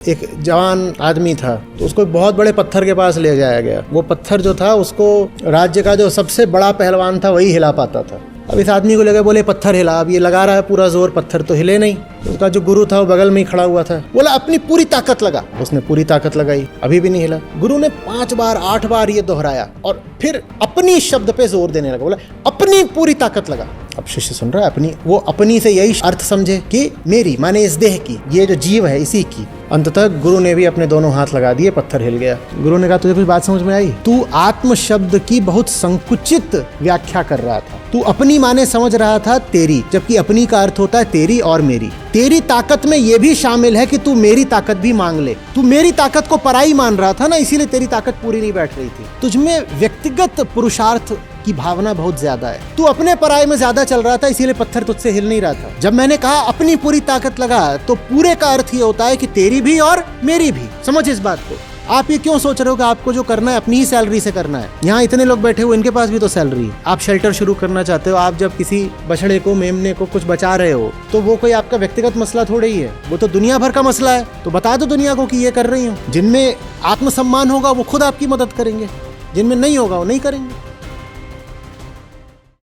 एक जवान आदमी था तो उसको एक बहुत बड़े पत्थर के पास ले जाया गया। वो पत्थर जो था उसको राज्य का जो सबसे बड़ा पहलवान था वही हिला पाता था। अब इस आदमी को लगे, बोले पत्थर हिला। अब ये लगा रहा है पूरा जोर, पत्थर तो हिले नहीं। उसका जो गुरु था वो बगल में ही खड़ा हुआ था। बोला अपनी पूरी ताकत लगा। उसने पूरी ताकत लगाई, अभी भी नहीं हिला। गुरु ने 5 बार 8 बार ये दोहराया और फिर अपनी शब्द पे जोर देने लगा। बोला अपनी पूरी ताकत लगा। अब शिष्य सुन रहा है, अपनी, वो अपनी से यही अर्थ समझे कि मेरी माने इस देह की, ये जो जीव है इसी की। अंततः गुरु ने भी अपने दोनों हाथ लगा दिए, पत्थर हिल गया। गुरु ने कहा तुझे कुछ बात समझ में आई? तू आत्म शब्द की बहुत संकुचित व्याख्या कर रहा था। तू अपनी माने समझ रहा था तेरी, जबकि अपनी का अर्थ होता है तेरी और मेरी। तेरी ताकत में ये भी शामिल है कि तू मेरी ताकत भी मांग ले। तू मेरी ताकत को पराई मान रहा था ना, इसीलिए तेरी ताकत पूरी नहीं बैठ रही थी। तुझमें व्यक्तिगत पुरुषार्थ की भावना बहुत ज्यादा है। तू अपने पराये में ज्यादा चल रहा था, इसीलिए पत्थर तुझसे हिल नहीं रहा था। जब मैंने कहा अपनी पूरी ताकत लगा, तो पूरे का अर्थ ये होता है कि तेरी भी और मेरी भी। समझ इस बात को। आप ये क्यों सोच रहे हो कि आपको जो करना है अपनी ही सैलरी से करना है? यहाँ इतने लोग बैठे हुए, इनके पास भी तो सैलरी है। आप शेल्टर शुरू करना चाहते हो, आप जब किसी बछड़े को, मेमने को कुछ बचा रहे हो, तो वो कोई आपका व्यक्तिगत मसला थोड़ी ही है, वो तो दुनिया भर का मसला है। तो बता दो दुनिया को कि ये कर रही हूँ। जिनमें आत्मसम्मान होगा वो खुद आपकी मदद करेंगे, जिनमें नहीं होगा वो नहीं करेंगे।